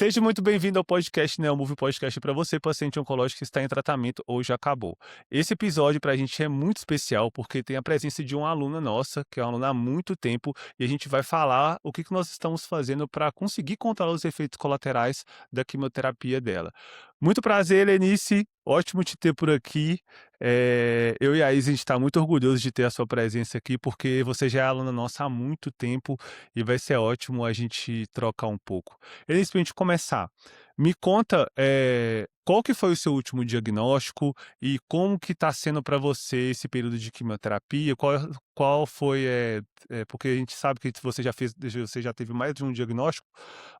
Seja muito bem-vindo ao podcast Neomove Podcast para você, paciente oncológico que está em tratamento ou já acabou. Esse episódio para a gente é muito especial porque tem a presença de uma aluna nossa, que é uma aluna há muito tempo, e a gente vai falar o que nós estamos fazendo para conseguir controlar os efeitos colaterais da quimioterapia dela. Muito prazer, Lenice. Ótimo te ter por aqui. Eu e a Isa, a gente está muito orgulhoso de ter a sua presença aqui, porque você já é aluna nossa há muito tempo e vai ser ótimo a gente trocar um pouco. Elis, pra gente começar, me conta, qual que foi o seu último diagnóstico e como que está sendo para você esse período de quimioterapia? Qual foi, porque a gente sabe que você já teve mais de um diagnóstico,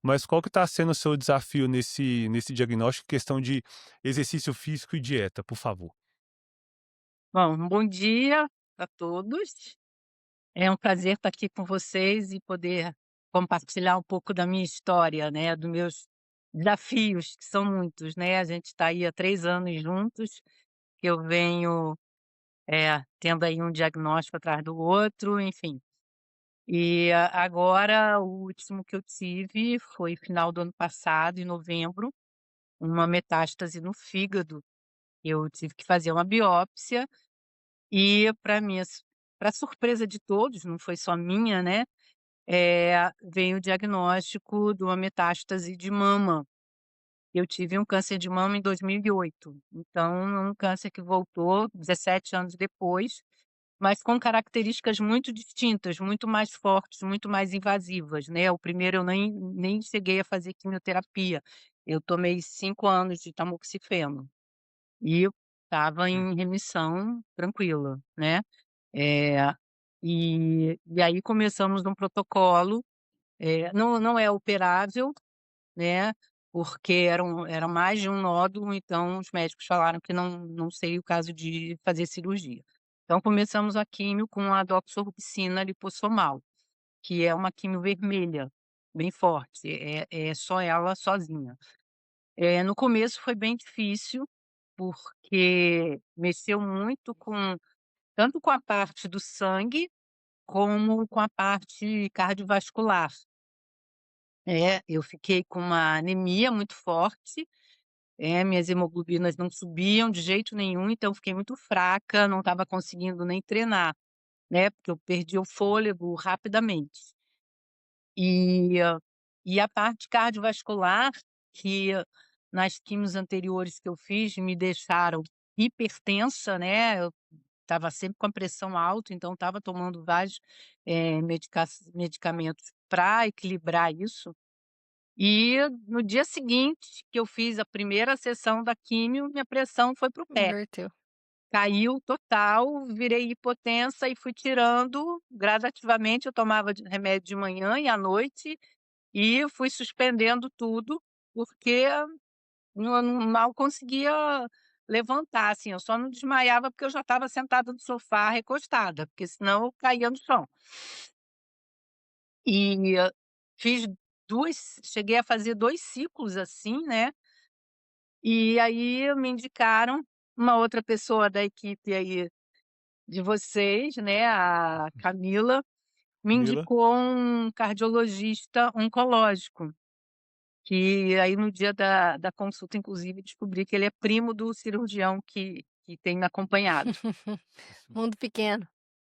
mas qual que está sendo o seu desafio nesse diagnóstico, questão de exercício físico e dieta, por favor? Bom, um bom dia a todos. É um prazer estar aqui com vocês e poder compartilhar um pouco da minha história, né, dos meus desafios, que são muitos, né. A gente está aí há 3 anos juntos, que eu venho, tendo aí um diagnóstico atrás do outro, enfim. E agora o último que eu tive foi final do ano passado, em novembro, uma metástase no fígado. Eu tive que fazer uma biópsia e para surpresa de todos, não foi só minha, né, veio o diagnóstico de uma metástase de mama. Eu tive um câncer de mama em 2008, então é um câncer que voltou 17 anos depois, mas com características muito distintas, muito mais fortes, muito mais invasivas, né. O primeiro eu nem cheguei a fazer quimioterapia, eu tomei 5 anos de tamoxifeno e estava Hum. em remissão tranquila, né. Eh, e aí começamos um protocolo, não é operável, né, porque era mais de um nódulo, então os médicos falaram que não seria o caso de fazer cirurgia. Então começamos a químio com a doxorubicina lipossomal, que é uma químio vermelha, bem forte, é só ela sozinha. No começo foi bem difícil, porque mexeu muito com tanto com a parte do sangue como com a parte cardiovascular. Eu fiquei com uma anemia muito forte, minhas hemoglobinas não subiam de jeito nenhum, então eu fiquei muito fraca, não estava conseguindo nem treinar, né, porque eu perdi o fôlego rapidamente. E e a parte cardiovascular, que nas quimios anteriores que eu fiz me deixaram hipertensa, né, eu estava sempre com a pressão alta, então estava tomando vários, medicamentos para equilibrar isso. E no dia seguinte que eu fiz a primeira sessão da químio, minha pressão foi para o pé. Inverteu. Caiu total, virei hipotensa e fui tirando gradativamente, eu tomava remédio de manhã e à noite, e fui suspendendo tudo, porque não mal conseguia levantar, assim, eu só não desmaiava porque eu já estava sentada no sofá recostada, porque senão eu caía no chão. E fiz 2 cheguei a fazer 2 ciclos assim, né, e aí me indicaram uma outra pessoa da equipe aí de vocês, né, a Camila, me Mila? indicou um cardiologista oncológico, que aí no dia da consulta inclusive descobri que ele é primo do cirurgião que tem me acompanhado. Mundo pequeno.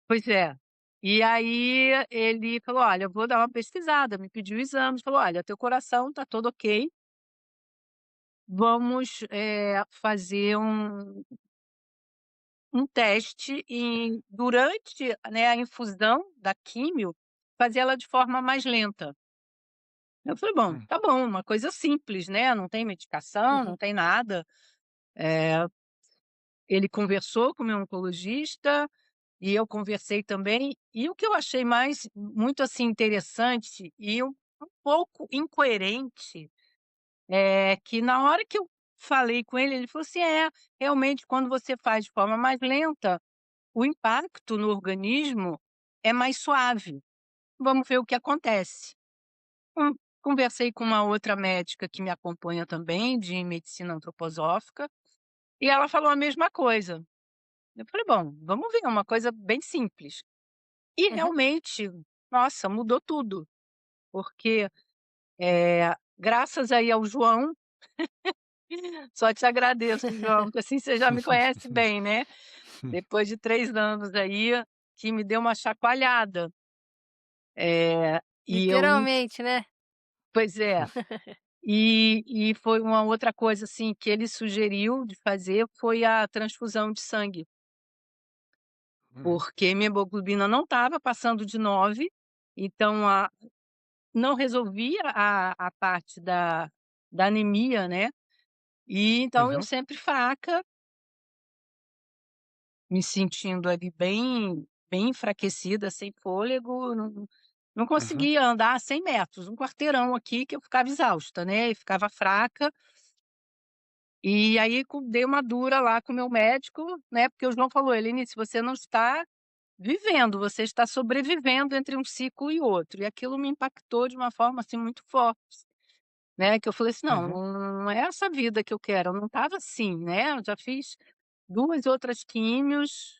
Pois é. E aí ele falou: "Olha, eu vou dar uma pesquisada", me pediu exames, falou: "Olha, teu coração tá todo ok, vamos, fazer um teste e durante, né, a infusão da químio, fazer ela de forma mais lenta". Eu falei: "Bom, Hum. tá bom, uma coisa simples, né, não tem medicação, Uhum. não tem nada". Ele conversou com o meu oncologista, e eu conversei também, e o que eu achei mais muito, assim, interessante e um pouco incoerente, é que na hora que eu falei com ele, ele falou assim: "É, realmente quando você faz de forma mais lenta, o impacto no organismo é mais suave. Vamos ver o que acontece". Hum, Conversei com uma outra médica que me acompanha também, de medicina antroposófica, e ela falou a mesma coisa. Eu falei: "Bom, vamos ver, é uma coisa bem simples". E Uhum. realmente, nossa, mudou tudo, porque graças aí ao João, só te agradeço, João, que assim você já me conhece bem, né. Depois de 3 anos aí, que me deu uma chacoalhada. E eu não Literalmente, né. pois é. E foi uma outra coisa, assim, que ele sugeriu de fazer, foi a transfusão de sangue, Hum, porque minha hemoglobina não estava passando de 9, então não resolvia a parte da anemia, né, e então eu uhum, sempre fraca, me sentindo ali bem enfraquecida, sem fôlego, não uhum, conseguia andar 100 metros, um quarteirão aqui que eu ficava exausta, né, e ficava fraca. E aí dei uma dura lá com o meu médico, né, porque o João falou: "Helenice, você não está vivendo, você está sobrevivendo entre um ciclo e outro". E aquilo me impactou de uma forma, assim, muito forte, né, que eu falei assim: "Não, uhum, não é essa vida que eu quero", eu não estava assim, né, eu já fiz 2 outras químios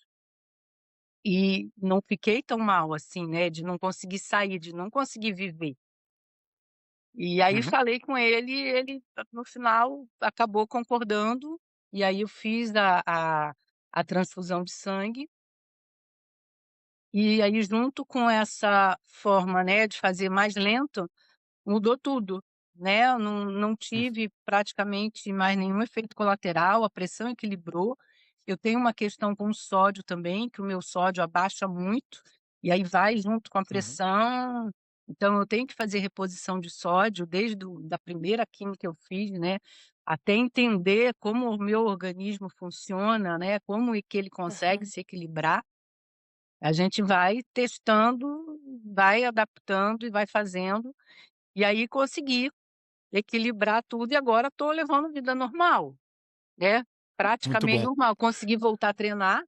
e não fiquei tão mal assim, né, de não conseguir sair, de não conseguir viver. E aí uhum, falei com ele e ele no final acabou concordando, e aí eu fiz a transfusão de sangue, e aí junto com essa forma, né, de fazer mais lento, mudou tudo, né, eu não hum, tive praticamente mais nenhum efeito colateral, a pressão equilibrou. Eu tenho uma questão com o sódio também, que o meu sódio abaixa muito, e aí vai junto com a uhum, pressão, então eu tenho que fazer reposição de sódio desde da primeira química que eu fiz, né, até entender como o meu organismo funciona, né, como é que ele consegue Aham. se equilibrar. A gente vai testando, vai adaptando e vai fazendo, e aí consegui equilibrar tudo e agora estou levando vida normal, né, muito praticamente bom. normal. Consegui voltar a treinar,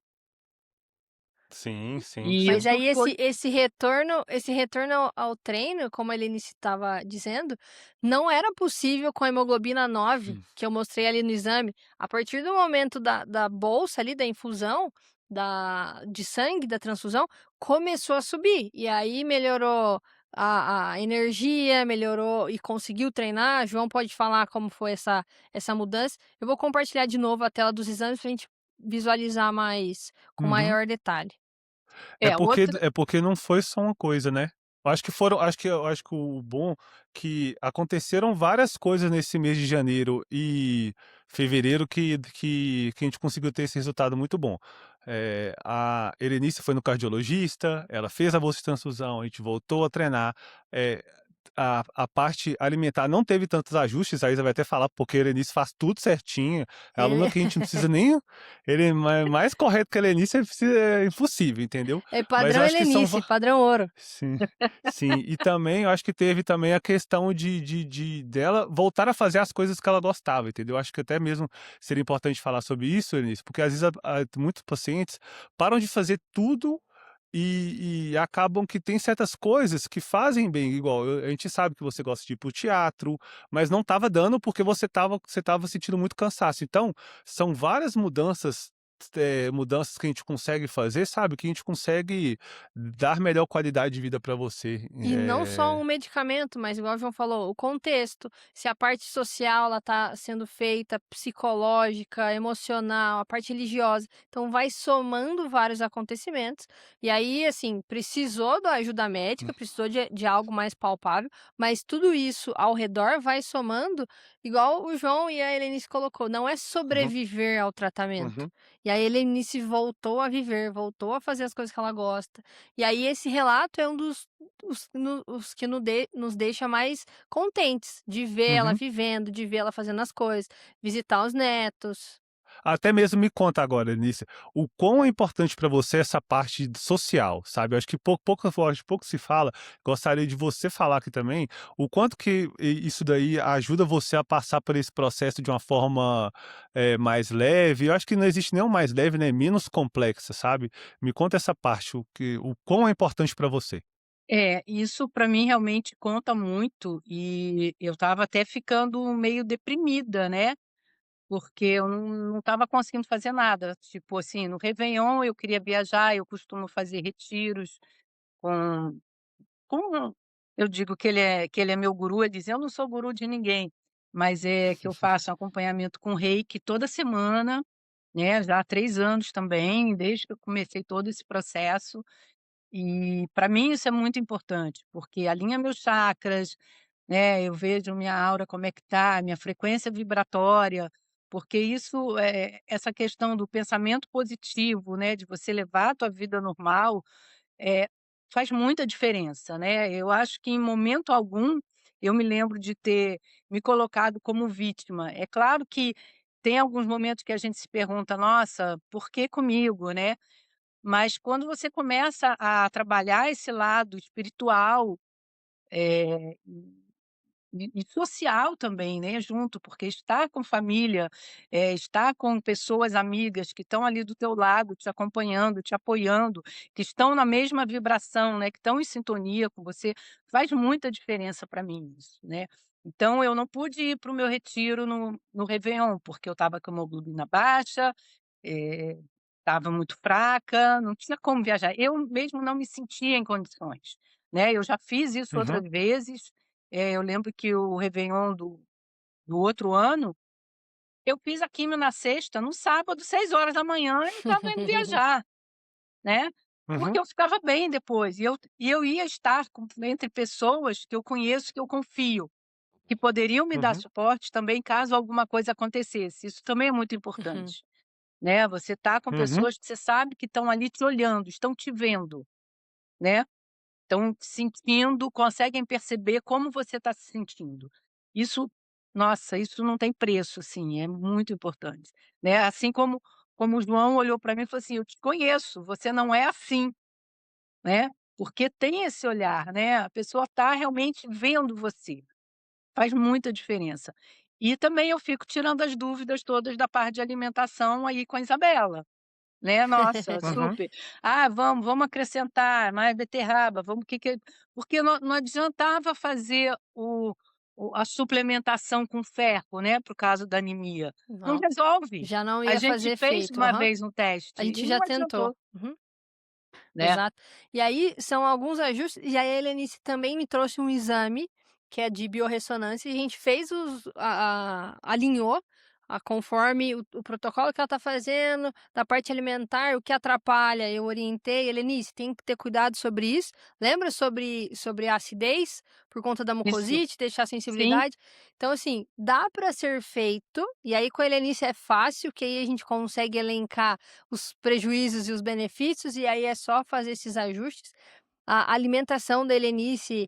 Sim, sim, e Mas sim. isso aí foi esse retorno ao treino, como a Helenice estava dizendo, não era possível com a hemoglobina 9 Hum, que eu mostrei ali no exame. A partir do momento da bolsa ali, da infusão, de sangue, da transfusão, começou a subir. E aí melhorou a energia, melhorou e conseguiu treinar. João pode falar como foi essa mudança. Eu vou compartilhar de novo a tela dos exames para a gente visualizar mais com uhum. maior detalhe. É é porque outra é porque não foi só uma coisa, né. Eu acho que o bom que aconteceram várias coisas nesse mês de janeiro e fevereiro que a gente conseguiu ter esse resultado muito bom. A Helenice foi no cardiologista, ela fez a bolsa de transfusão, a gente voltou a treinar, eh, a parte alimentar não teve tantos ajustes, a Isa vai até falar, porque a Helenice faz tudo certinho, é aluna Ele que a gente não precisa nem ele é mais correto que a Helenice é impossível, entendeu. é Mas padrão eu acho que são helenice, va padrão ouro. sim, sim. E também eu acho que teve também a questão de dela voltar a fazer as coisas que ela gostava, entendeu. Acho que até mesmo seria importante falar sobre isso, Helenice, porque às vezes muitos pacientes param de fazer tudo e acabam que tem certas coisas que fazem bem, igual a gente sabe que você gosta de ir para o teatro, mas não estava dando porque você estava sentindo muito cansaço. Então, são várias mudanças que a gente consegue fazer, sabe, que a gente consegue dar melhor qualidade de vida para você. E não só um medicamento, mas igual o João falou, o contexto, se a parte social ela tá sendo feita, psicológica, emocional, a parte religiosa, então vai somando vários acontecimentos, e aí, assim, precisou da ajuda médica, precisou de algo mais palpável, mas tudo isso ao redor vai somando, igual o João e a Helenice colocou, não é Uhum, sobreviver ao tratamento. uhum, E a Helenice voltou a viver, voltou a fazer as coisas que ela gosta. E aí esse relato é um dos os que nos deixa mais contentes de ver ela uhum. vivendo, de ver ela fazendo as coisas, visitar os netos. Até mesmo me conta agora, Anícia, o quão é importante para você essa parte social, sabe? Eu acho que pouco se fala, gostaria de você falar aqui também, o quanto que isso daí ajuda você a passar por esse processo de uma forma, mais leve. Eu acho que não existe nenhum mais leve, né, menos complexa, sabe? Me conta essa parte, o quão é importante para você. isso para mim realmente conta muito, e eu estava até ficando meio deprimida, né, porque eu não estava conseguindo fazer nada, tipo assim, no réveillon eu queria viajar, eu costumo fazer retiros com com eu digo que ele é meu guru, ele diz: "Eu não sou guru de ninguém", mas é que eu faço acompanhamento com reiki toda semana, né, já há 3 anos também, desde que eu comecei todo esse processo, e para mim isso é muito importante, porque alinha meus chakras, né, eu vejo minha aura como é que tá, minha frequência vibratória, porque isso, essa questão do pensamento positivo, né, de você levar a tua vida normal, eh, faz muita diferença, né. Eu acho que em momento algum, eu me lembro de ter me colocado como vítima. É claro que tem alguns momentos que a gente se pergunta: "Nossa, por que comigo?", né. Mas quando você começa a trabalhar esse lado espiritual, eh e social também, né, junto, porque estar com família, estar com pessoas amigas que estão ali do teu lado, te acompanhando, te apoiando, que estão na mesma vibração, né, que estão em sintonia com você, faz muita diferença para mim isso, né. Então eu não pude ir para o meu retiro no réveillon, porque eu estava com a hemoglobina baixa, eh, estava muito fraca, não tinha como viajar. Eu mesmo não me sentia em condições, né, eu já fiz isso outras Uhum, vezes, eu lembro que o réveillon do outro ano, eu fiz a químio na sexta, no sábado, 6 horas da manhã, eu estava indo viajar, né, porque uhum, eu ficava bem depois, e eu ia estar entre pessoas que eu conheço, que eu confio, que poderiam me dar uhum, suporte também caso alguma coisa acontecesse, isso também é muito Uhum. importante, né, você tá com uhum, pessoas que você sabe que estão ali te olhando, estão te vendo, né. Estão sentindo, conseguem perceber como você está se sentindo. Isso, nossa, isso não tem preço, assim, é muito importante, né. Assim como o João olhou para mim e falou assim: "Eu te conheço, você não é assim", né, porque tem esse olhar, né, a pessoa está realmente vendo você, faz muita diferença. E também eu fico tirando as dúvidas todas da parte de alimentação aí com a Isabela. Né, nossa, uhum. super. "Ah, vamos acrescentar mais beterraba, vamos que" porque não adiantava fazer a suplementação com ferro, né, por causa da anemia. Não Não, resolve. já não A ia gente fazer fez efeito. uma Aham. vez um A teste gente e já não tentou. adiantou, Uhum. né. Exato. E aí são alguns ajustes, e aí a Helenice também me trouxe um exame, que é de biorressonância, e a gente fez alinhou conforme o protocolo que ela está fazendo, da parte alimentar, o que atrapalha, eu orientei: "Helenice, tem que ter cuidado sobre isso, lembra sobre a acidez, por conta da Isso. mucosite, deixar a Sim, sensibilidade?". Então assim, dá para ser feito, e aí com a Helenice é fácil, que aí a gente consegue elencar os prejuízos e os benefícios, e aí é só fazer esses ajustes. A alimentação da Helenice,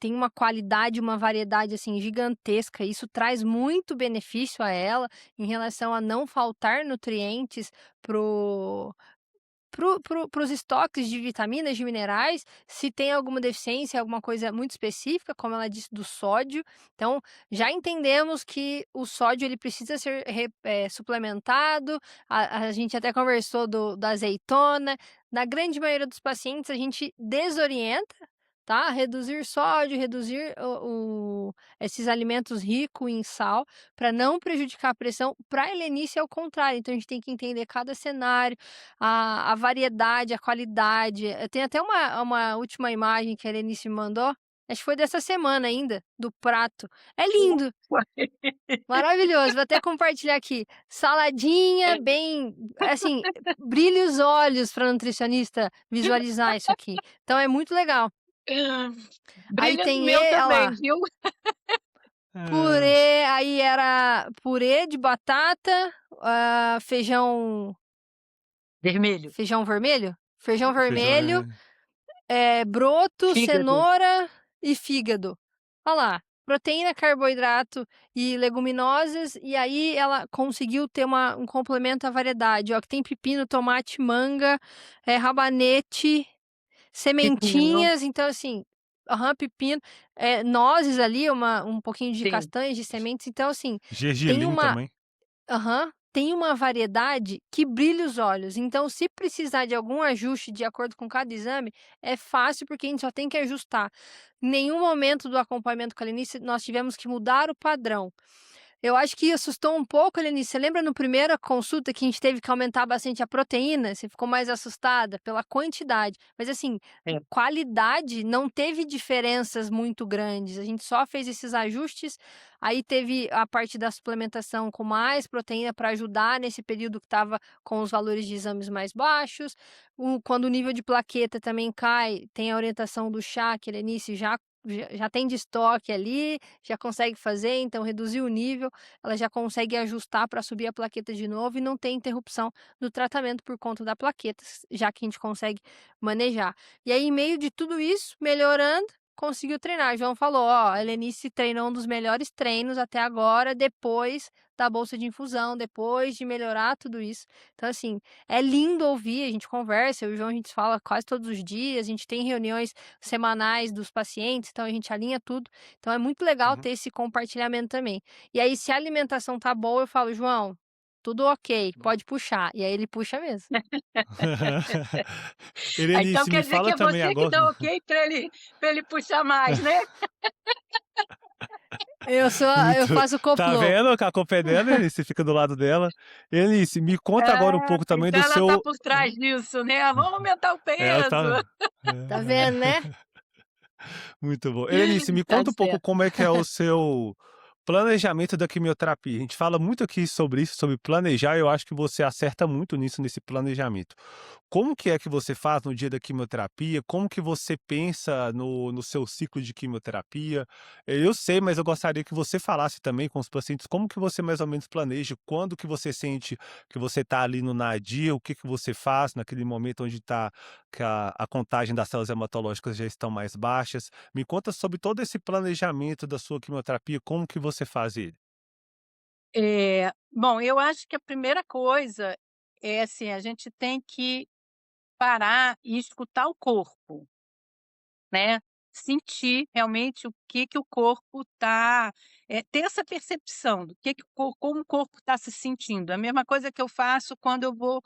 tem uma qualidade, uma variedade, assim, gigantesca, isso traz muito benefício a ela, em relação a não faltar nutrientes para os estoques de vitaminas, de minerais, se tem alguma deficiência, alguma coisa muito específica, como ela disse do sódio. Então, já entendemos que o sódio ele precisa ser suplementado, a gente até conversou da azeitona. Na grande maioria dos pacientes, a gente desorienta, tá, reduzir sódio, reduzir esses alimentos ricos em sal, para não prejudicar a pressão. Para a Helenice é o contrário, então a gente tem que entender cada cenário, a variedade, a qualidade. Tem até uma última imagem que a Helenice me mandou, acho que foi dessa semana ainda, do prato. É lindo, maravilhoso, vou até compartilhar aqui. Saladinha bem assim, brilha os olhos para nutricionista visualizar isso aqui. Então é muito legal. hã, Aí brilha no tem meu olha também, lá, viu. Hã. purê, aí era purê de batata, Vermelho, feijão vermelho? Feijão Feijão vermelho, vermelho. broto, fígado, cenoura e fígado. Olha lá, proteína, carboidrato e leguminosas, e aí ela conseguiu ter um complemento à variedade, ó, que tem pepino, tomate, manga, rabanete, pepino, sementinhas, então assim, aham, pepino, nozes ali, um pouquinho de sim. castanhas, de sementes, então assim, tem Gergelim uma também. aham. Tem uma variedade que brilha os olhos, então se precisar de algum ajuste de acordo com cada exame, é fácil, porque a gente só tem que ajustar. Em nenhum momento do acompanhamento com a Lenice nós tivemos que mudar o padrão. Eu acho que assustou um pouco, Lenice. Você lembra no primeira consulta que a gente teve que aumentar bastante a proteína? Você ficou mais assustada pela quantidade. Mas assim, É. qualidade não teve diferenças muito grandes. A gente só fez esses ajustes. Aí teve a parte da suplementação com mais proteína para ajudar nesse período que estava com os valores de exames mais baixos. Quando o nível de plaqueta também cai, tem a orientação do chá, que a Lenice já tem de estoque ali, já consegue fazer, então reduziu o nível, ela já consegue ajustar para subir a plaqueta de novo e não tem interrupção do tratamento por conta da plaqueta, já que a gente consegue manejar. E aí, em meio de tudo isso, melhorando, conseguiu treinar. João falou: ó, a Helenice treinou um dos melhores treinos até agora, depois da bolsa de infusão, depois de melhorar tudo isso. Então, assim, é lindo ouvir, a gente conversa, eu e o João a gente fala quase todos os dias, a gente tem reuniões semanais dos pacientes, então a gente alinha tudo. Então é muito legal Uhum. ter esse compartilhamento também. E aí, se a alimentação tá boa, eu falo: João, tudo ok, pode puxar. E aí ele puxa mesmo. Ah, então Helenice, me quer dizer que fala é também você que agora. dá ok para ele puxar mais, né? Eu Muito. faço Tá complô. vendo que a culpa é dela, Helenice? Você fica do lado dela. Helenice, me conta agora um Ah, pouco também então do ela tá seu. por trás disso, né? Vamos aumentar o Ela peso. tá. Tá vendo, né? Muito bom. Helenice, me Tá conta um pouco certo. como é que é o seu planejamento da quimioterapia. A gente fala muito aqui sobre isso, sobre planejar, e eu acho que você acerta muito nisso, nesse planejamento. Como que é que você faz no dia da quimioterapia? Como que você pensa no seu ciclo de quimioterapia? Eu sei, mas eu gostaria que você falasse também com os pacientes como que você mais ou menos planeja, quando que você sente que você está ali no nadir, o que que você faz naquele momento onde está que a contagem das células hematológicas já estão mais baixas. Me conta sobre todo esse planejamento da sua quimioterapia, como que você faz ele? Bom, eu acho que a primeira coisa é assim, a gente tem que parar e escutar o corpo, né, sentir realmente o que o corpo tá, ter essa percepção do que o co como o corpo está se sentindo. A mesma coisa que eu faço quando eu vou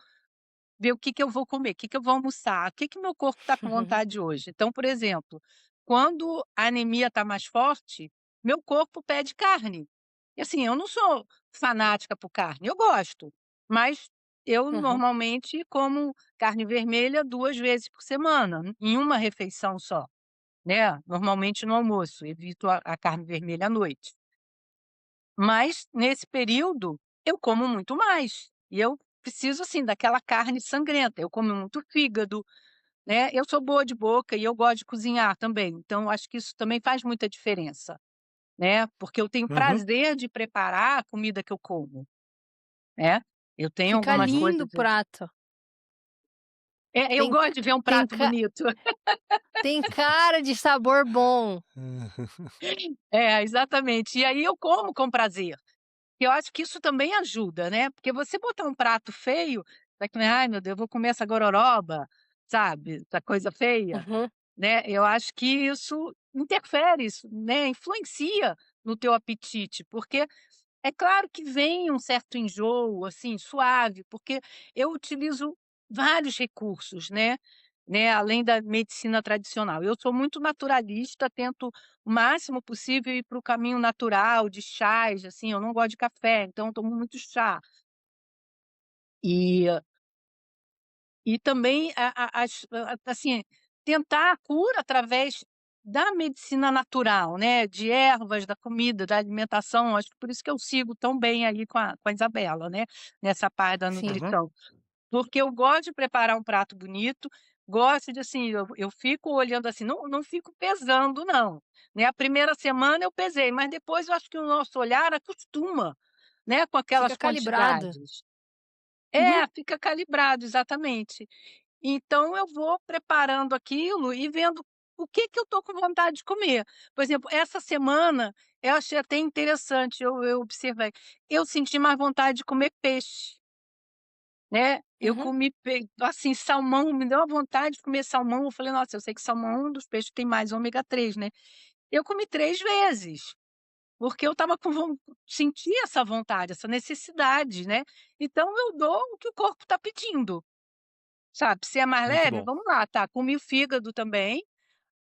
ver o que eu vou comer, o que eu vou almoçar, o que meu corpo está com vontade hoje. Então, por exemplo, quando a anemia está mais forte, meu corpo pede carne. E assim, eu não sou fanática por carne, eu gosto, mas eu Uhum. normalmente como carne vermelha 2 vezes por semana, em uma refeição só, né, normalmente no almoço, evito a carne vermelha à noite. Mas, nesse período, eu como muito mais, e eu preciso, assim, daquela carne sangrenta, eu como muito fígado, né, eu sou boa de boca e eu gosto de cozinhar também, então acho que isso também faz muita diferença, né, porque eu tenho Uhum. prazer de preparar a comida que eu como, né. Eu tenho Fica algumas lindo coisas o prato. eu Tem gosto de ver um tem prato ca bonito. tem cara de sabor bom. É, exatamente. E aí eu como com prazer. Eu acho que isso também ajuda, né, porque você botar um prato feio, vai comer: "Ai meu Deus, eu vou comer essa gororoba", sabe, essa coisa feia, Uhum. né, eu acho que isso interfere, isso, né, influencia no teu apetite, porque é claro que vem um certo enjoo, assim, suave, porque eu utilizo vários recursos, né, além da medicina tradicional. Eu sou muito naturalista, tento o máximo possível ir para o caminho natural, de chás, assim, eu não gosto de café, então eu tomo muito chá. E e também assim, tentar a cura através da medicina natural, né, de ervas, da comida, da alimentação, acho que por isso que eu sigo tão bem aí com a Isabela, né, nessa parte da Sim. Uhum. nutrição. Porque eu gosto de preparar um prato bonito, gosto de assim, eu fico olhando assim, não fico pesando não, né, a primeira semana eu pesei, mas depois eu acho que o nosso olhar acostuma, né, com aquelas Fica calibrado. quantidades. Uhum. Fica calibrado, exatamente. Então eu vou preparando aquilo e vendo o que eu tô com vontade de comer. Por exemplo, essa semana eu achei até interessante, eu observei, eu senti mais vontade de comer peixe, né. Eu Uhum. comi assim, salmão, me deu uma vontade de comer salmão, eu falei: "Nossa, eu sei que salmão é um dos peixes que tem mais ômega 3, né". Eu comi 3 vezes, porque eu estava com senti essa vontade, essa necessidade, né. Então eu dou o que o corpo está pedindo. Sabe, se é mais Muito leve, bom. vamos lá, tá, comi o fígado também,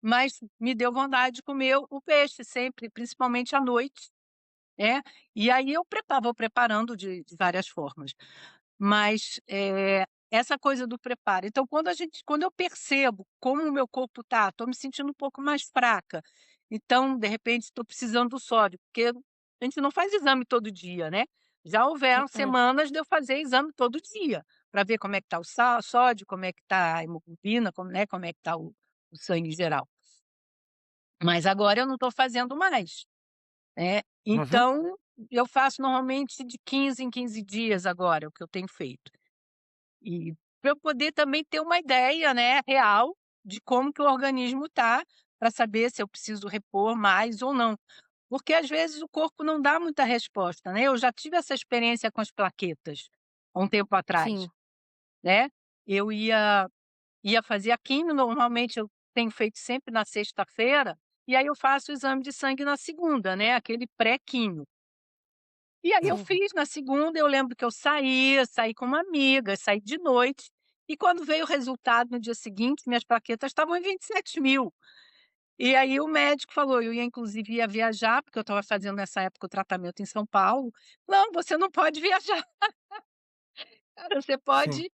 mas me deu vontade de comer o peixe sempre, principalmente à noite, É, e aí eu vou preparando de várias formas. Mas, essa coisa do preparo, então quando eu percebo como o meu corpo tá, tô me sentindo um pouco mais fraca, então de repente estou precisando do sódio, porque a gente não faz exame todo dia, né. Já houveram Mm-mm. semanas de eu fazer exame todo dia, para ver como é que tá o sódio, como é que tá a hemoglobina, como é que tá o sangue em geral. Mas agora eu não estou fazendo mais. Uhum. Então, eu faço normalmente de 15 em 15 dias agora, o que eu tenho feito. E para eu poder também ter uma ideia, né, real de como que o organismo tá, para saber se eu preciso repor mais ou não. Porque às vezes o corpo não dá muita resposta, né, eu já tive essa experiência com as plaquetas, há um tempo atrás, Sim, né. Eu ia fazer a químio, normalmente eu tenho feito sempre na sexta-feira, e aí eu faço o exame de sangue na segunda, né, aquele pré-químio. E aí eu sim. fiz na segunda, eu lembro que eu saí com uma amiga, saí de noite, e quando veio o resultado no dia seguinte, minhas plaquetas estavam em 27.000. E aí o médico falou, eu ia viajar, porque eu estava fazendo nessa época o tratamento em São Paulo: "Não, você não pode viajar, cara, você Sim. pode,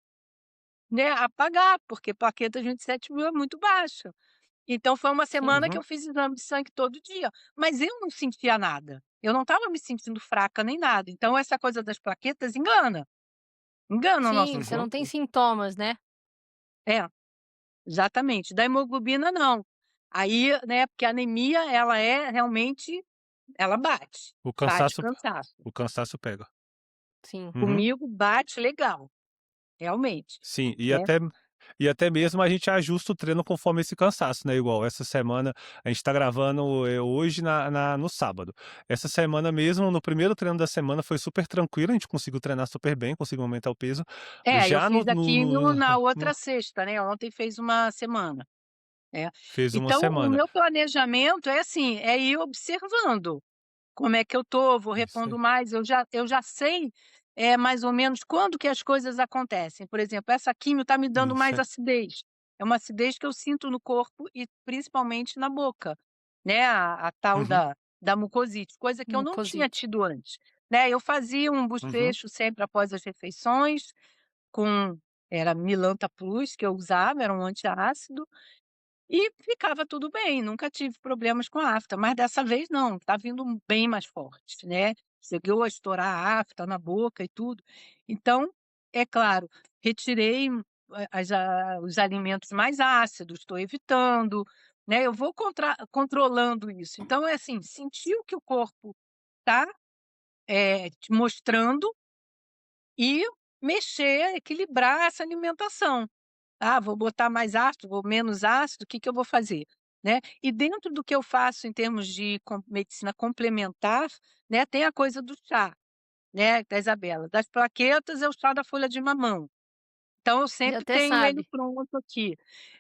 né, apagar, porque plaquetas 27.000 é muito baixa". Então foi uma Sim, semana que Uhum. eu fiz exame de sangue todo dia, mas eu não sentia nada, eu não estava me sentindo fraca nem nada, então essa coisa das plaquetas engana o nosso sim, você Uhum. não tem corpo. sintomas, né. É, exatamente. Da hemoglobina não. Aí, né, porque a anemia ela é realmente ela bate, O bate cansaço cansaço. o cansaço pega. Sim, Uhum. Comigo bate legal, realmente, Sim, né. e até mesmo a gente ajusta o treino conforme esse cansaço, né, igual essa semana a gente tá gravando, hoje no sábado. Essa semana mesmo, no primeiro treino da semana foi super tranquilo, a gente conseguiu treinar super bem, conseguiu aumentar o peso. É, eu Já fiz a químio na no outra sexta, né, ontem fez uma semana, né. fez uma Então o semana. meu planejamento é assim, é ir observando. Como é que eu tô, vou Isso repondo aí. mais, eu já sei, mais ou menos quando que as coisas acontecem. Por exemplo, essa químio está me dando Isso mais aí. acidez, é uma acidez que eu sinto no corpo e principalmente na boca, né, a tal Uhum, da mucosite, coisa que eu não tinha mucosite. tido antes, né. Eu fazia um uhum. bochecho sempre após as refeições com era Milanta Plus que eu usava, era um antiácido, e ficava tudo bem, nunca tive problemas com a afta, mas dessa vez não, tá vindo bem mais forte, né. Chegou a estourar a afta na boca e tudo. Então, é claro, retirei os alimentos mais ácidos, estou evitando, né, eu vou controlando isso. Então é assim, sentir o que o corpo tá, te mostrando e mexer, equilibrar essa alimentação. Ah, vou botar mais ácido, vou menos ácido, o que que eu vou fazer, né. E dentro do que eu faço em termos de medicina complementar, né, tem a coisa do chá, né, da Isabela. Das plaquetas é o chá da folha de mamão. Então eu Já sempre até tenho ele sabe. pronto aqui.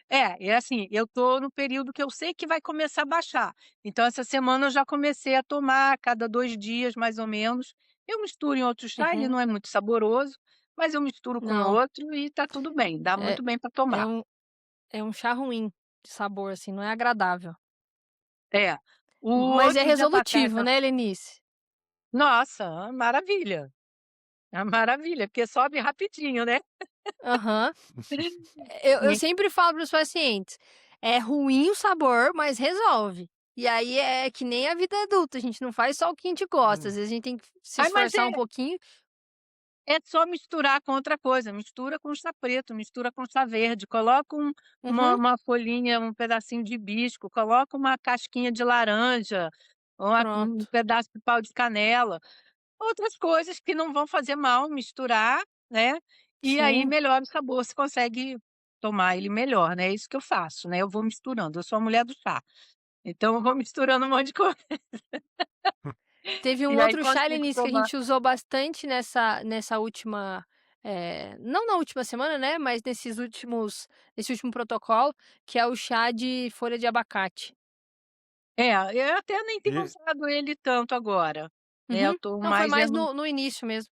É assim, eu tô no período que eu sei que vai começar a baixar. Então essa semana eu já comecei a tomar a cada 2 dias mais ou menos. Eu misturo em outro chá, ele Uhum. não é muito saboroso, mas eu misturo com Não, outro e tá tudo bem, dá é muito bem para é tomar. um é um chá ruim de sabor, assim, não é agradável. É. O Mas é outro de resolutivo, abacate né, Lenice? nossa, maravilha, é maravilha, porque sobe rapidinho, né. Aham. Eu E sempre falo para os pacientes: "É ruim o sabor, mas resolve". E aí é que nem a vida adulta, a gente não faz só o que a gente gosta, às Hum. vezes a gente tem que se ai, mas esforçar um pouquinho. é só misturar com outra coisa, mistura com chá preto, mistura com chá verde, coloca Uhum, uma folhinha, um pedacinho de hibisco, coloca uma casquinha de laranja, um pronto. pedaço de pau de canela, outras coisas que não vão fazer mal, misturar, né, e aí Sim. melhora o sabor, você consegue tomar ele melhor, né, é isso que eu faço, né, eu vou misturando, eu sou a mulher do chá. Então eu vou misturando um monte de coisa, Teve um e aí outro chá, consigo Lenice, que a tomar. gente usou bastante nessa última, não na última semana, né, mas nesse último protocolo, que é o chá de folha de abacate. É, eu até nem tenho E usado ele tanto agora, né, eu Uhum. tô Não, foi mais mais no início mesmo.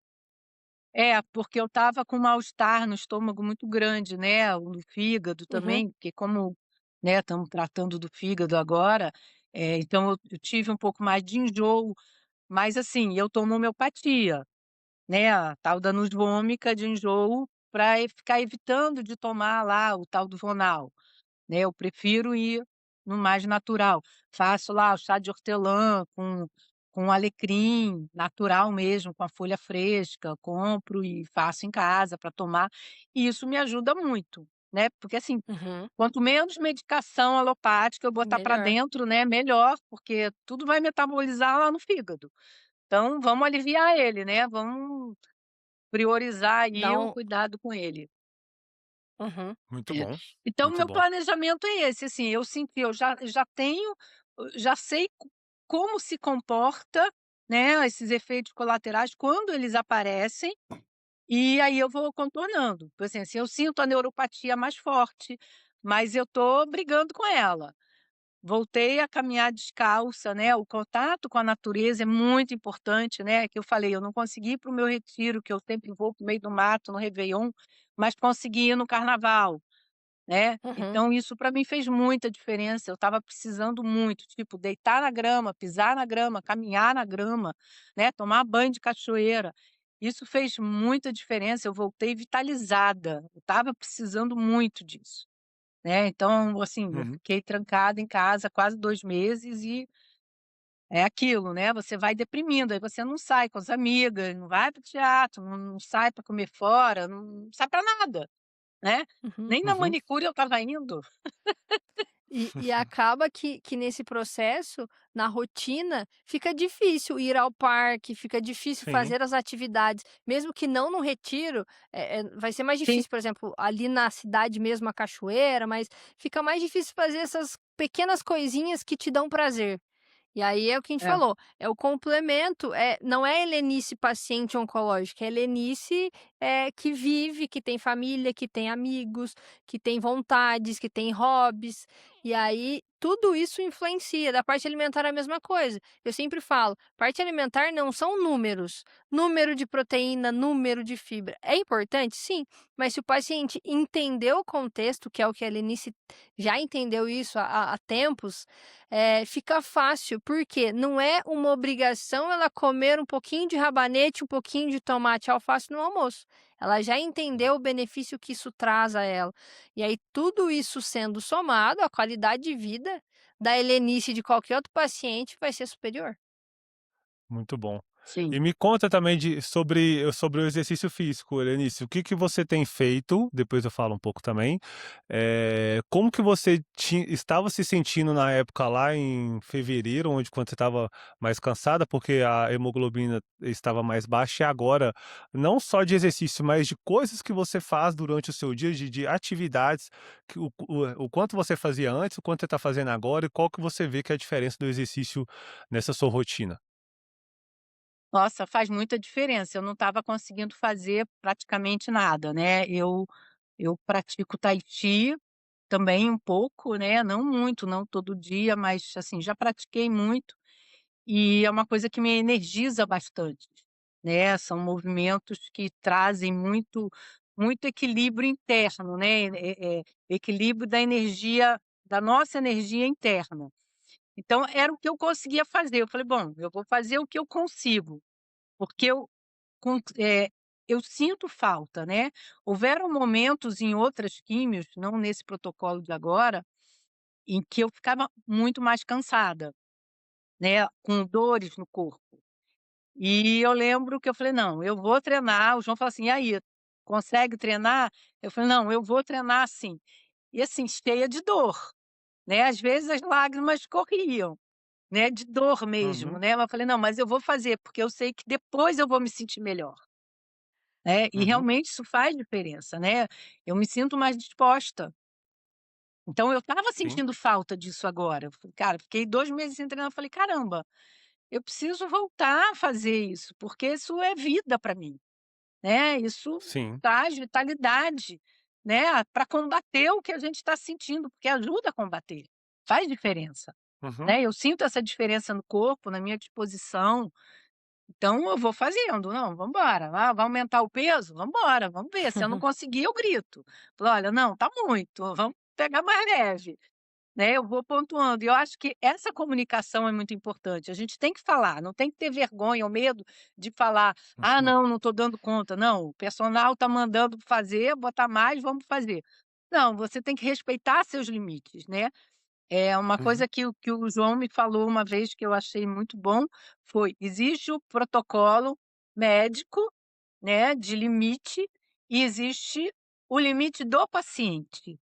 porque eu estava com mal-estar no estômago muito grande, né, no fígado Uhum. também, porque como, né, estamos tratando do fígado agora, então eu tive um pouco mais de enjoo, mas assim, eu tomo homeopatia, né, a tal da Nusvômica de enjoo, para ficar evitando de tomar lá o tal do Vonal, né, eu prefiro ir no mais natural. Faço lá o chá de hortelã com alecrim, natural mesmo, com a folha fresca, compro e faço em casa para tomar, e isso me ajuda muito, né, porque assim, Uhum. quanto menos medicação alopática eu botar para Melhor. dentro, né, melhor, porque tudo vai metabolizar lá no fígado. Então vamos aliviar ele, né, vamos priorizar aí Dá o um cuidado com ele. uhum. Muito É. bom, Então muito meu bom. planejamento é esse, assim, eu sinto que eu já tenho, já sei como se comporta, né, esses efeitos colaterais quando eles aparecem, e aí eu vou contornando. Por exemplo, assim, eu sinto a neuropatia mais forte, mas eu tô brigando com ela. Voltei a caminhar descalça, né, o contato com a natureza é muito importante, né, que eu falei, eu não consegui ir para o meu retiro, que eu sempre vou para o meio do mato no réveillon, mas consegui ir no carnaval, né. Uhum. Então isso para mim fez muita diferença, eu estava precisando muito, tipo, deitar na grama, pisar na grama, caminhar na grama, né, tomar banho de cachoeira. Isso fez muita diferença, eu voltei vitalizada, eu estava precisando muito disso. Né, então, assim, eu Uhum. fiquei trancada em casa quase 2 meses e é aquilo, né, você vai deprimindo, aí você não sai com as amigas, não vai para o teatro, não sai para comer fora, não sai para nada, né. Uhum. Nem na Uhum. manicure eu estava indo. E acaba que nesse processo, na rotina, fica difícil ir ao parque, fica difícil Sim. fazer as atividades, mesmo que não no retiro, vai ser mais Sim, difícil, por exemplo, ali na cidade mesmo, a cachoeira, mas fica mais difícil fazer essas pequenas coisinhas que te dão prazer. E aí é o que a gente é, falou, é o complemento, não é Helenice paciente oncológica, é Helenice, que vive, que tem família, que tem amigos, que tem vontades, que tem hobbies, e aí tudo isso influencia. Da parte alimentar é a mesma coisa. Eu sempre falo, parte alimentar não são números, número de proteína, número de fibra. É importante? Sim, mas se o paciente entendeu o contexto, que é o que a Helenice já entendeu isso há tempos, fica fácil, porque não é uma obrigação ela comer um pouquinho de rabanete, um pouquinho de tomate e alface no almoço. Ela já entendeu o benefício que isso traz a ela. E aí tudo isso sendo somado, a qualidade de vida da Helenice e de qualquer outro paciente vai ser superior. Muito bom. sim. E me conta também sobre o exercício físico, Helenice. O que que você tem feito? Depois eu falo um pouco também. Como que você estava se sentindo na época lá em fevereiro, onde quando você estava mais cansada, porque a hemoglobina estava mais baixa, e agora, não só de exercício, mas de coisas que você faz durante o seu dia, de atividades, que o quanto você fazia antes, o quanto você está fazendo agora, e qual que você vê que é a diferença do exercício nessa sua rotina? Nossa, faz muita diferença, eu não estava conseguindo fazer praticamente nada, né. Eu pratico tai chi também um pouco, né, não muito, não todo dia, mas, assim, já pratiquei muito. E é uma coisa que me energiza bastante, né, são movimentos que trazem muito equilíbrio interno, né, equilíbrio da energia da nossa energia interna. Então era o que eu conseguia fazer, eu falei: "Bom, eu vou fazer o que eu consigo", porque eu sinto falta, né. Houveram momentos em outras químios, não nesse protocolo de agora, em que eu ficava muito mais cansada, né, com dores no corpo. E eu lembro que eu falei: "Não, eu vou treinar", o João falou assim: "E aí, consegue treinar?" Eu falei: "Não, eu vou treinar sim". E assim, cheia de dor, né, às vezes as lágrimas corriam, né, de dor mesmo, Uhum, né, mas eu falei: "Não, mas eu vou fazer, porque eu sei que depois eu vou me sentir melhor", né, e uhum, realmente isso faz diferença, né, eu me sinto mais disposta. Então eu estava sim, sentindo falta disso agora, eu falei: "Cara, fiquei 2 meses sem treinar", eu falei: "Caramba, eu preciso voltar a fazer isso, porque isso é vida para mim". Né, isso sim, traz vitalidade, né, para combater o que a gente está sentindo, porque ajuda a combater, faz diferença, uhum, né. Eu sinto essa diferença no corpo, na minha disposição, então eu vou fazendo. "Não, vamos embora, vai aumentar o peso? Vamos embora, vamos ver, se eu não conseguir eu grito". Falo: "Olha, não, tá muito, vamos pegar mais leve", né, eu vou pontuando. E eu acho que essa comunicação é muito importante. A gente tem que falar, não tem que ter vergonha ou medo de falar: "Ah, Uhum, não, não estou dando conta". Não, o personal está mandando fazer, botar mais, vamos fazer. Não, você tem que respeitar seus limites, né. É uma uhum. coisa que o João me falou uma vez que eu achei muito bom, foi: existe o protocolo médico, né, de limite, e existe o limite do paciente.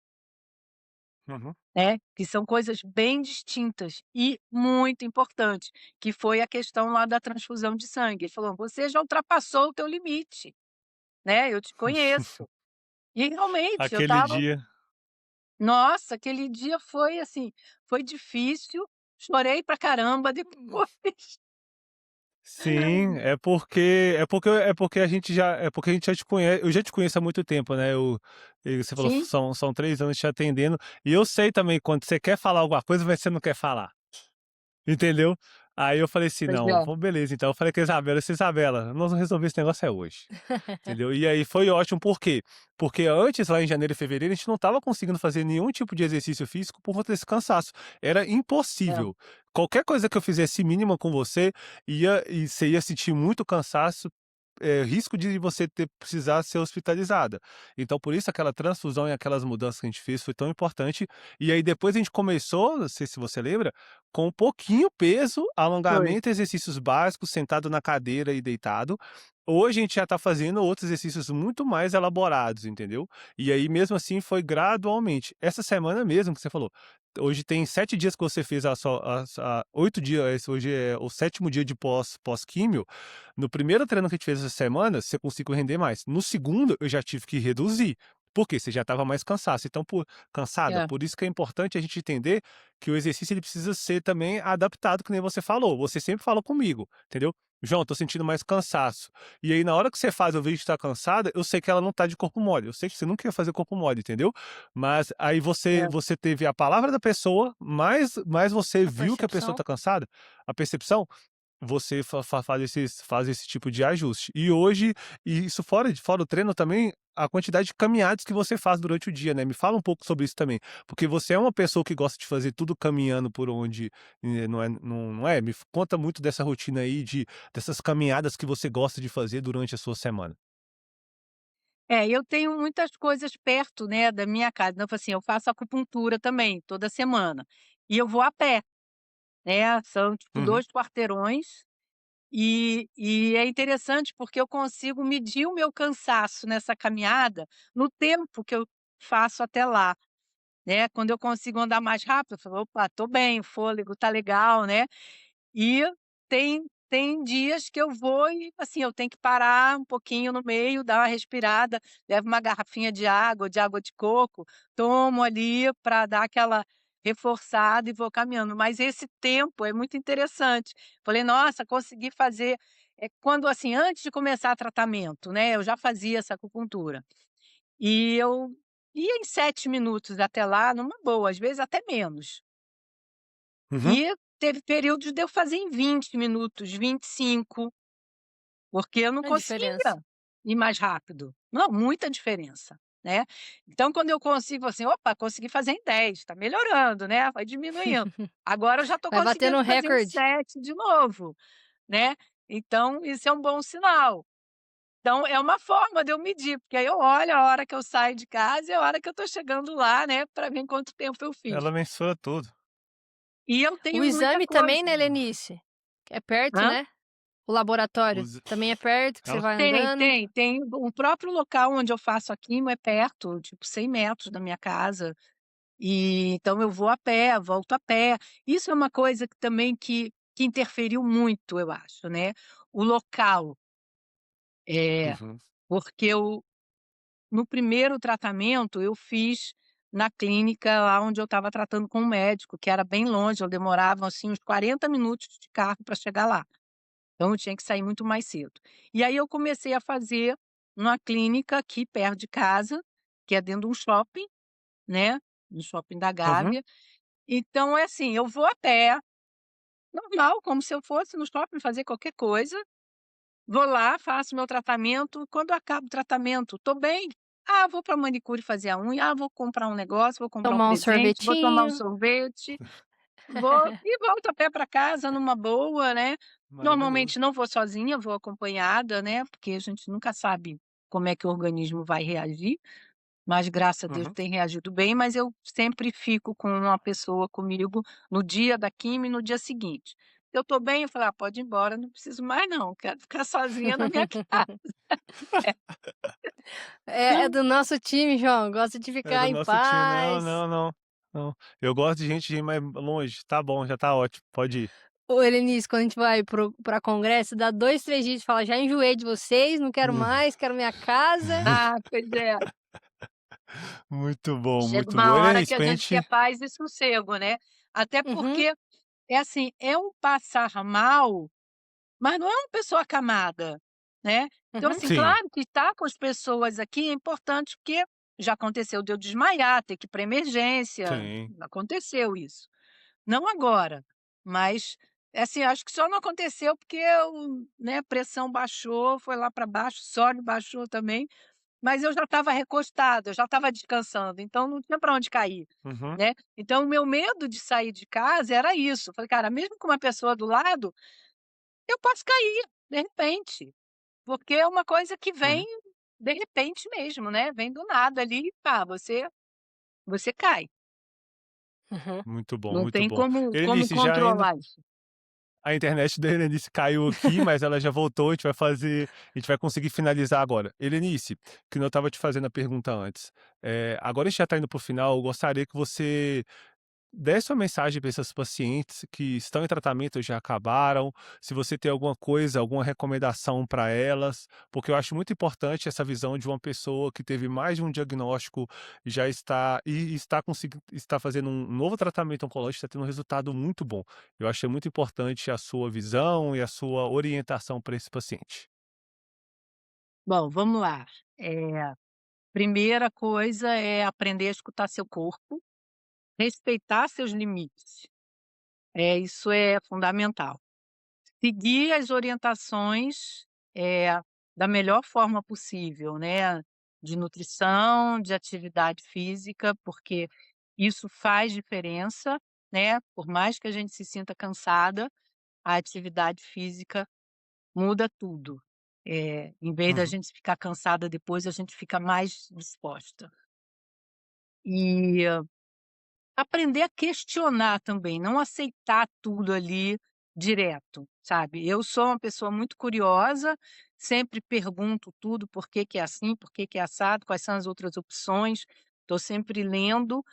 Uhum. Né, que são coisas bem distintas e muito importante, que foi a questão lá da transfusão de sangue. Ele falou: "Você já ultrapassou o teu limite, né, eu te conheço". E realmente eu Aquele estava, dia nossa, aquele dia foi assim, foi difícil, chorei pra caramba depois. sim, é porque a gente já te conhece, eu já te conheço há muito tempo, né, e você falou Sim, são 3 anos te atendendo, e eu sei também quando você quer falar alguma coisa, mas você não quer falar. Entendeu? Aí eu falei assim: pois "Não, é, pô, beleza", então eu falei com a Isabela: Isabela, nós vamos resolver esse negócio é hoje", entendeu? E aí foi ótimo, por quê? Porque antes, lá em janeiro e fevereiro, a gente não estava conseguindo fazer nenhum tipo de exercício físico por conta desse cansaço, era é, impossível. Qualquer coisa que eu fizesse mínima com você, você ia sentir muito cansaço, risco de você precisar ser hospitalizada. Então por isso aquela transfusão e aquelas mudanças que a gente fez foi tão importante, e aí depois a gente começou, não sei se você lembra, com um pouquinho peso, foi. alongamento, exercícios básicos, sentado na cadeira e deitado. Hoje a gente já está fazendo outros exercícios muito mais elaborados, entendeu? E aí mesmo assim foi gradualmente. Essa semana mesmo que você falou, hoje tem 7 dias que você fez 8 dias, hoje é o 7º dia de pós-químio. No primeiro treino que a gente fez essa semana, você conseguiu render mais. No segundo, eu já tive que reduzir. Por quê? Você já estava mais cansada. É, Por isso que é importante a gente entender que o exercício ele precisa ser também adaptado, que nem você falou. Você sempre fala comigo, entendeu? João, tô sentindo mais cansaço. E aí, na hora que você faz, eu vejo que tá cansada, eu sei que ela não tá de corpo mole. Eu sei que você não quer fazer corpo mole, entendeu? Mas aí você, é, você teve a palavra da pessoa, mais você A viu que a pessoa percepção. tá cansada, a percepção, você faz esse tipo de ajuste. E hoje, e isso fora o treino também, a quantidade de caminhadas que você faz durante o dia, né. Me fala um pouco sobre isso também, porque você é uma pessoa que gosta de fazer tudo caminhando por onde, não é? Conta muito dessa rotina aí dessas caminhadas que você gosta de fazer durante a sua semana. eu tenho muitas coisas perto, né, da minha casa. Então, assim, eu faço acupuntura também, toda semana, e eu vou a pé, né, são tipo Uhum, 2 quarteirões. E é interessante porque eu consigo medir o meu cansaço nessa caminhada no tempo que eu faço até lá, né. Quando eu consigo andar mais rápido, eu falo: "Opa, tô bem, o fôlego tá legal", né. E tem dias que eu vou e, assim, eu tenho que parar um pouquinho no meio, dar uma respirada, levo uma garrafinha de água de coco, tomo ali para dar aquela reforçada e vou caminhando. Mas esse tempo é muito interessante. Falei: "Nossa, consegui fazer", quando, assim, antes de começar tratamento, né, eu já fazia essa acupuntura, e eu ia em 7 minutos até lá numa boa, às vezes até menos. uhum. E teve períodos de eu fazer em 20 minutos, 25, porque eu não A diferença. conseguia ir mais rápido. Não, muita diferença, né. Então quando eu consigo assim: "Opa, consegui fazer em 10, tá melhorando, né, vai diminuindo". Agora eu já tô Vai batendo conseguindo um fazer em recorde. 7 de novo, né. Então isso é um bom sinal. Então é uma forma de eu medir, porque aí eu olho a hora que eu saio de casa e a hora que eu tô chegando lá, né, para ver quanto tempo eu fiz. Ela mensura tudo. E eu O tenho muita exame também, coisa. né, Lenice? É perto, Hã? né? O laboratório Os também é perto, que você ela vai Tem, andando? tem, tem o próprio local onde eu faço a quimio é perto, tipo 100 metros da minha casa, e então eu vou a pé, volto a pé. Isso é uma coisa que também que interferiu muito, eu acho, né, o local. É, Uhum, porque eu no primeiro tratamento eu fiz na clínica lá onde eu estava tratando com o médico, que era bem longe, eu demorava, assim, uns 40 minutos de carro para chegar lá. Então eu tinha que sair muito mais cedo. E aí eu comecei a fazer numa clínica aqui perto de casa, que é dentro de um shopping, né, no shopping da uhum. Gávea. Então é assim, eu vou a pé, normal, como se eu fosse no shopping fazer qualquer coisa, vou lá, faço meu tratamento, quando acaba o tratamento, estou bem, Ah, vou para manicure fazer a unha, ah, vou comprar um negócio, vou comprar um Tomar um presente, vou tomar um sorvetinho. sorvete, vou e volto a pé para casa numa boa, né. Maravilhoso. Normalmente não vou sozinha, vou acompanhada, né, porque a gente nunca sabe como é que o organismo vai reagir, mas graças a Deus Uhum. tem reagido bem, mas eu sempre fico com uma pessoa comigo no dia da quimio e no dia seguinte. Eu estou bem, eu falo: "Ah, pode ir embora, não preciso mais não, quero ficar sozinha na minha casa". É do nosso time, João, gosta de É ficar do em nosso time. Não, paz. não, não, não. Eu gosto de gente de ir mais longe. Tá bom, já tá ótimo, pode ir. Ô, Helenice, quando a gente vai pra congresso, dá 2, 3 dias e fala: "Já enjoei de vocês, não quero mais, quero minha casa". Ah, pois é. Muito bom, Chega muito bom. uma hora Helenice, que a pra gente quer gente paz e sossego, né. Até Uhum, porque, é assim, é um passar mal, mas não é uma pessoa acamada, né. Então, uhum, assim, sim, claro que estar com as pessoas aqui é importante, porque já aconteceu de eu desmaiar, ter que ir para emergência, sim. aconteceu isso. Não agora, mas, é assim, acho que só não aconteceu porque eu, né, pressão baixou, foi lá para baixo, sódio baixou também, mas eu já estava recostada, eu já estava descansando, então não tinha para onde cair, Uhum, né. Então o meu medo de sair de casa era isso, eu falei: "Cara, mesmo com uma pessoa do lado, eu posso cair, de repente", porque é uma coisa que vem uhum. de repente mesmo, né, vem do nada ali e pá, você cai, uhum. Muito bom, não muito tem bom. como Helenice, já indo controlar isso. a internet da Helenice caiu aqui, mas ela já voltou, a gente vai conseguir finalizar agora. Helenice, que eu estava te fazendo a pergunta antes, agora a gente já está indo para o final, eu gostaria que você desse uma mensagem para essas pacientes que estão em tratamento ou já acabaram, se você tem alguma coisa, alguma recomendação para elas, porque eu acho muito importante essa visão de uma pessoa que teve mais de um diagnóstico, já está e está fazendo um novo tratamento oncológico, está tendo um resultado muito bom. Eu achei muito importante a sua visão e a sua orientação para esse paciente. Bom, vamos lá, primeira coisa é aprender a escutar seu corpo, respeitar seus limites, isso é fundamental. Seguir as orientações, da melhor forma possível, né, de nutrição, de atividade física, porque isso faz diferença, né, por mais que a gente se sinta cansada, a atividade física muda tudo. Em vez da Uhum, gente ficar cansada depois, a gente fica mais disposta. E aprender a questionar também, não aceitar tudo ali direto, sabe. Eu sou uma pessoa muito curiosa, sempre pergunto tudo, por que que é assim, por que que é assado, quais são as outras opções, estou sempre lendo,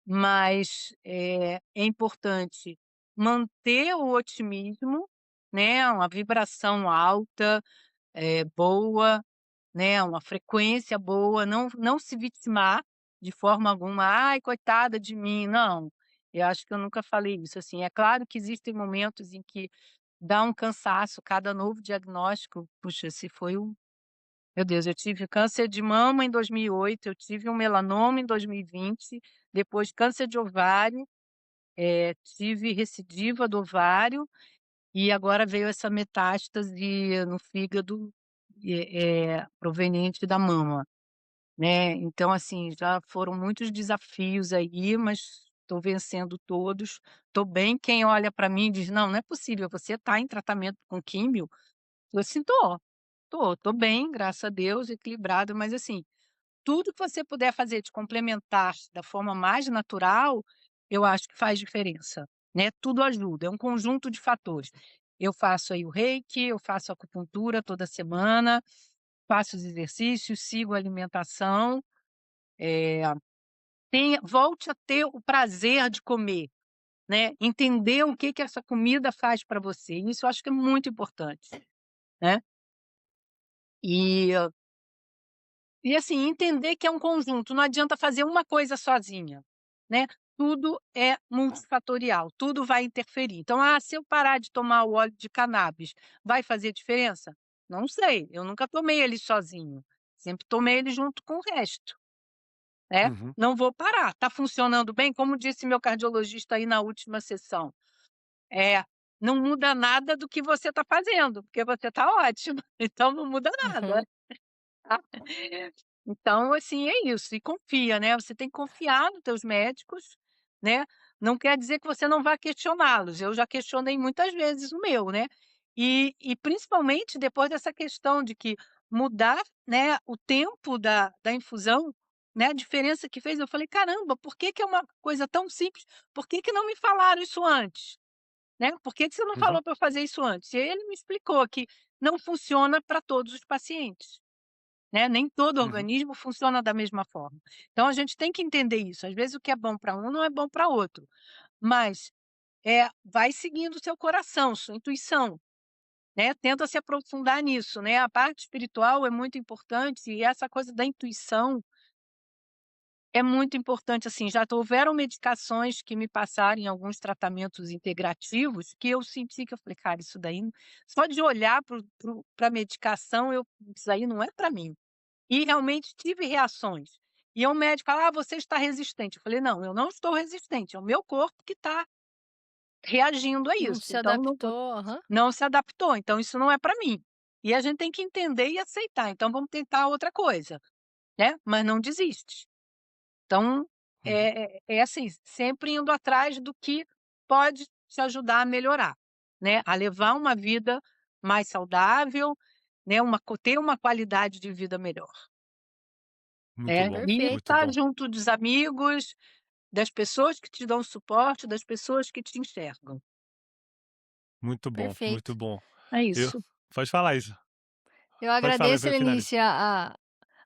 mas, é importante manter o otimismo, né, uma vibração alta, boa, né, uma frequência boa, não se vitimar de forma alguma: "Ai, coitada de mim", não, eu acho que eu nunca falei isso, assim, é claro que existem momentos em que dá um cansaço, cada novo diagnóstico, puxa, se foi um meu Deus, eu tive câncer de mama em 2008, eu tive um melanoma em 2020, depois câncer de ovário, tive recidiva do ovário, e agora veio essa metástase no fígado, proveniente da mama. Né, então assim, já foram muitos desafios aí, mas estou vencendo todos, estou bem. Quem olha para mim diz: "Não, não é possível, você está em tratamento com químio?" Eu assim: tô bem, graças a Deus, equilibrada, mas assim, tudo que você puder fazer de complementar da forma mais natural, eu acho que faz diferença, né, tudo ajuda, é um conjunto de fatores. Eu faço aí o reiki, eu faço acupuntura toda semana, faço os exercícios, sigo a alimentação, eh, volte a ter o prazer de comer, né, entender o que que essa comida faz para você, isso eu acho que é muito importante, né. E assim, entender que é um conjunto, não adianta fazer uma coisa sozinha, né, tudo é multifatorial, tudo vai interferir. Então, ah, se eu parar de tomar o óleo de cannabis, vai fazer diferença? Não sei, eu nunca tomei ele sozinho, sempre tomei ele junto com o resto. Né, uhum. não vou parar, está funcionando bem, como disse meu cardiologista aí na última sessão, é, não muda nada do que você está fazendo, porque você está ótima, então não muda nada, Uhum. tá. Então, assim, é isso, e confia, né, você tem que confiar nos teus médicos, né, não quer dizer que você não vá questioná-los, eu já questionei muitas vezes o meu, né, e principalmente depois dessa questão de que mudar, né, o tempo da infusão, né, a diferença que fez, eu falei: "Caramba, por que que é uma coisa tão simples, por que que não me falaram isso antes, né, por que que você não Uhum, falou para eu fazer isso antes?". E aí ele me explicou que não funciona para todos os pacientes. Né, nem todo uhum. organismo funciona da mesma forma. Então a gente tem que entender isso, às vezes o que é bom para um não é bom para outro, mas, vai seguindo o seu coração, sua intuição, né, tenta se aprofundar nisso, né, a parte espiritual é muito importante e essa coisa da intuição é muito importante, assim, já houveram medicações que me passaram em alguns tratamentos integrativos que eu senti que eu falei: "Cara, isso daí só de olhar para a medicação eu isso aí não é para mim". E realmente tive reações. E aí o médico fala: "Ah, você está resistente". Eu falei: "Não, eu não estou resistente, é o meu corpo que está reagindo a Não isso, se então adaptou, aham. não se adaptou, então isso não é para mim". E a gente tem que entender e aceitar, então vamos tentar outra coisa, né, mas não desiste. Então, Uhum. é assim, sempre indo atrás do que pode te ajudar a melhorar, né, a levar uma vida mais saudável, né, ter uma qualidade de vida melhor. Muito bom, E muito Perfeito, estar bom. junto dos amigos, das pessoas que te dão suporte, das pessoas que te enxergam. Muito bom, muito perfeito. bom. É Eu isso. pode falar isso. Eu Pode falar agradeço, para eu finalizar. Lenice,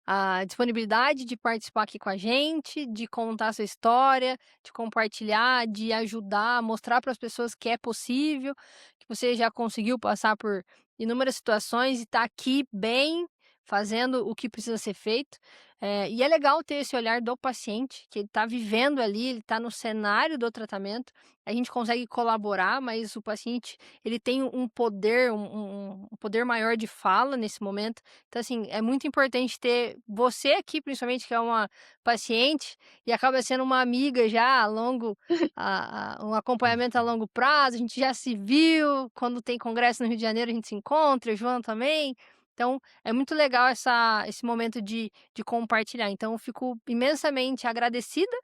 a disponibilidade de participar aqui com a gente, de contar sua história, de compartilhar, de ajudar, mostrar para as pessoas que é possível, que você já conseguiu passar por inúmeras situações e está aqui bem, fazendo o que precisa ser feito. E é legal ter esse olhar do paciente, que ele está vivendo ali, ele está no cenário do tratamento. A gente consegue colaborar, mas o paciente ele tem um poder, um poder maior de fala nesse momento. Então, assim, é muito importante ter você aqui, principalmente, que é uma paciente e acaba sendo uma amiga já a longo um acompanhamento a longo prazo, a gente já se viu, quando tem congresso no Rio de Janeiro a gente se encontra, o João também. Então, é muito legal esse momento de compartilhar. Então, eu fico imensamente agradecida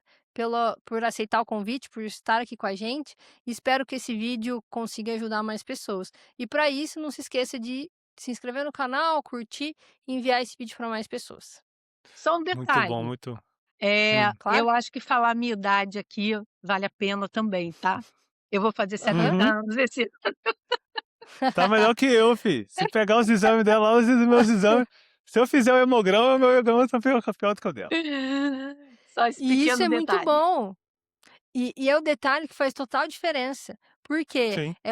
por aceitar o convite, por estar aqui com a gente, e espero que esse vídeo consiga ajudar mais pessoas. E para isso, não se esqueça de se inscrever no canal, curtir e enviar esse vídeo para mais pessoas. Só um Muito bom, detalhe, muito hum. Claro? eu acho que falar a minha idade aqui vale a pena também, tá. Eu vou fazer Aham. 70 Uhum. anos esse Tá melhor que eu, fi. Se pegar os exames dela lá, os meus exames, se eu fizer o hemograma, meu hemograma tá pior do que o dela. Só esse E isso pequeno é muito detalhe. bom. E é o detalhe que faz total diferença, porque Sim. é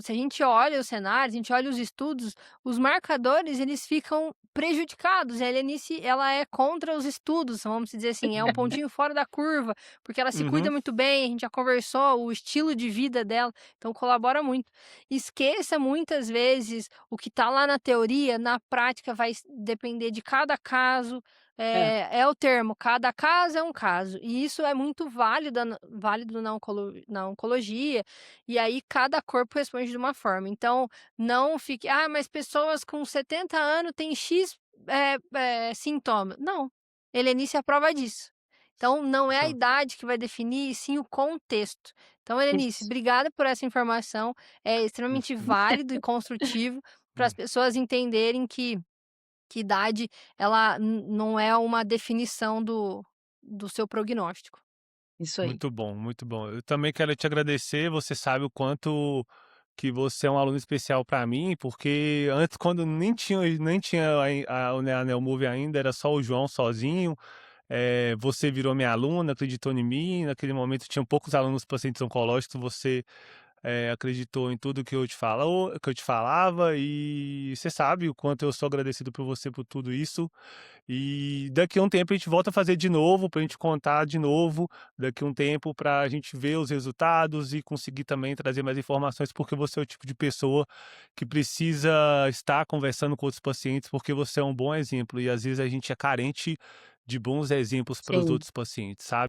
se a gente olha os cenários, a gente olha os estudos, os marcadores eles ficam prejudicados, a Helenice ela é contra os estudos, vamos dizer assim, é um pontinho fora da curva, porque ela se cuida Uhum. muito bem, a gente já conversou, o estilo de vida dela, então colabora muito. Esqueça muitas vezes o que está lá na teoria, na prática vai depender de cada caso, É, é o termo, cada caso é um caso, e isso é muito válido na oncologia, e aí cada corpo responde de uma forma. Então, não fique: "Ah, mas pessoas com 70 anos têm X, sintoma". Não, Helenice é a prova disso. Então, não é a Show. idade que vai definir, e sim o contexto. Então, Helenice, isso. obrigada por essa informação, é extremamente Uhum. válido e construtivo para as Hum. pessoas entenderem que idade ela não é uma definição do seu prognóstico. Isso aí. Muito bom, muito bom. Eu também quero te agradecer, você sabe o quanto que você é um aluno especial para mim, porque antes quando nem tinha a Neomove ainda, era só o João sozinho, você virou minha aluna, acreditou em mim, naquele momento tinham poucos alunos pacientes oncológicos, você, acreditou em tudo que eu te falava, e você sabe o quanto eu sou agradecido por você por tudo isso. E daqui a um tempo a gente volta a fazer de novo, para a gente contar de novo, daqui a um tempo para a gente ver os resultados e conseguir também trazer mais informações, porque você é o tipo de pessoa que precisa estar conversando com outros pacientes, porque você é um bom exemplo e às vezes a gente é carente de bons exemplos para os Sim. outros pacientes, sabe?